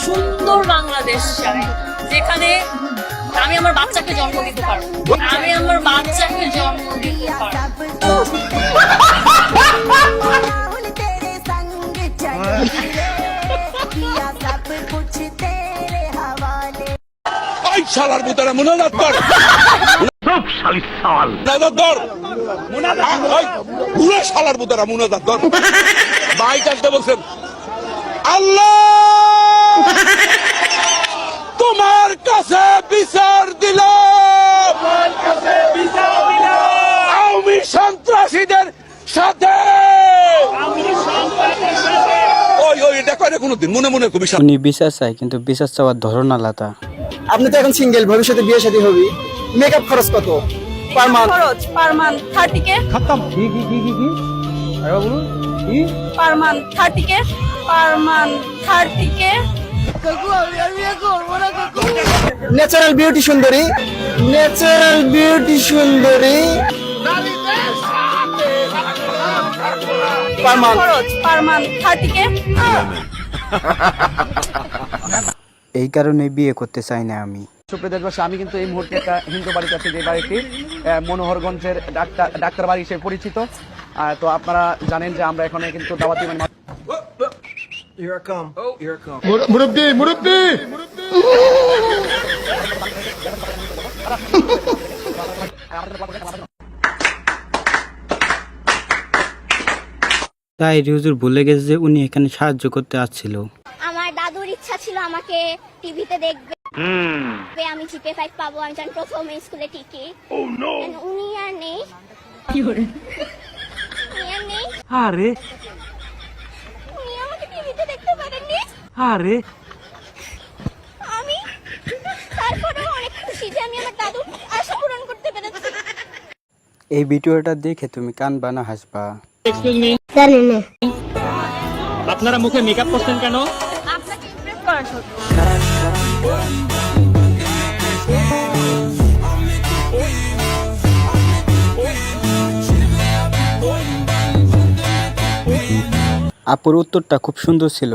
সুন্দর বাংলাদেশ চাই, যেখানে আমি আমার বাচ্চাকে জন্ম দিতে পারবো, আমি আমার বাচ্চাকে জন্ম দিতে পারবো। ওই শালার বুতারা মুনাজাত কর, সব শালির সাল মুনাজাত কর, মুনাজাত ওই পুরো শালার বুতারা মুনাজাত কর। ভাই কাছে বলছেন আল্লাহ তোমার কাছে বিচার দিল, আওয়ামী সন্ত্রাসীদের সাথে। ওই ওই এটা করে কোনোদিন মনে মনে খুবই উনি বিশ্বাস চায়, কিন্তু বিশ্বাস চাওয়ার ধরন আলাদা। আপনি তো এখন সিঙ্গেল, ভবিষ্যতে বিয়ে শাদী হবে, মেকআপ খরচ কত পার মান্থ? খরচ পার মান্থ 30K। খতম। কি আরে বলুন কি per month 30K, per month 30K। কাকু আমি করব না কাকু। ন্যাচারাল বিউটি সুন্দরী, ন্যাচারাল বিউটি সুন্দরী পার মান্থ। খরচ পার মান্থ 30K। এই কারণে বিয়ে করতে চাই না আমি। সুপ্রিয় দেশবাসী, আমি কিন্তু এই মুহূর্তে একটা হিন্দু বাড়িতে আছি, যে বাড়িটি মনোহরগঞ্জের ডাক্তার বাড়ি হিসেবে পরিচিত। তো আপনারা জানেন যে আমরা এখানে কিন্তু দাওয়াতি মানে মুরব্বি মুরব্বি তাই হুজুর বলে গেছে যে উনি এখানে সাহায্য করতে আসছিল। আমার দাদুর ইচ্ছা ছিল আমাকে টিভিতে দেখবে, আমি জিপে 5 পাবো, আমি যখন প্রথম স্কুলে টিকি। উনি আর নেই, উনি আর নেই। আরে উনি আমাকে টিভিতে দেখতে পারেননি। আরে আমি তারপরেও অনেক খুশি যে আমি আমার দাদুর আশা পূরণ করতে পেরেছি। এই ভিডিওটা দেখে তুমি কানবা না হাসবা? জানি না আপনারা মুখে মেকআপ করছেন কেন? আপনাকে ইমপ্রেস করার জন্য। আপুর উত্তরটা খুব সুন্দর ছিল।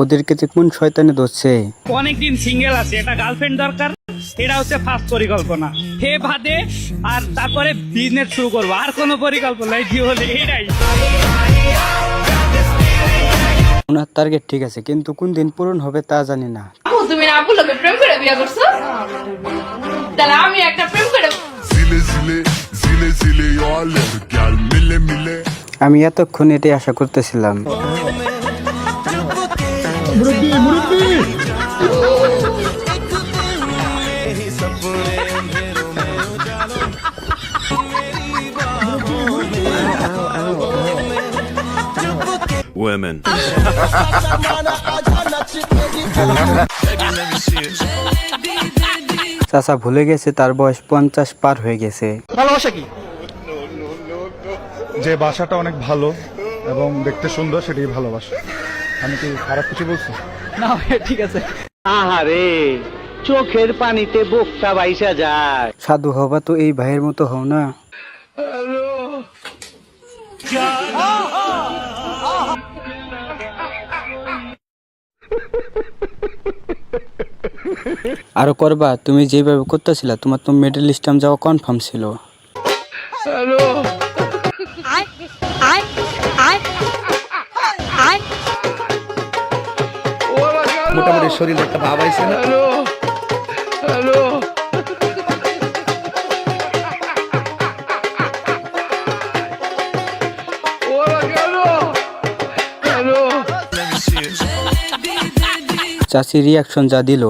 ওদেরকে যে কোন শয়তানে ধরছে। অনেকদিন সিঙ্গেল আছে, একটা গার্লফ্রেন্ড দরকার, এটা হচ্ছে ফার্স্ট পরিকল্পনা। হে বাদে আর তারপরে বিজনেস শুরু করবো, আর কোনো পরিকল্পনা নাই জীবনে, এটাই। ওনার টার্গেট ঠিক আছে, কিন্তু কোন দিন পূরণ হবে তা জানি না। তুমি না আপুর লগে প্রেম করে বিয়ে করছো? তাহলে আমি একটা প্রেম করে আমি এতক্ষণ এটাই আশা করতেছিলাম। মুরব্বি মুরব্বি women. চাচা ভুলে গেছে তার বয়স 50 পার হয়ে গেছে। ভালোবাসা কি? যে বাসাটা অনেক ভালো এবং দেখতে সুন্দর, সেটাই ভালোবাসা। আমি কি খারাপ কিছু বলছি? না ঠিক আছে। আহারে চোখের পানিতে বোকটা বাইসা যায়। সাধু হবা তো এই ভাইয়ের মতো হও না। আরো করবা, তুমি যেভাবে করতেছিলা তোমার তো মিডল ইস্টাম যাওয়া কনফার্ম ছিল। মোটামুটি শরীরে একটা ভাব আইছে না? চাচি রিয়াকশন যা দিল,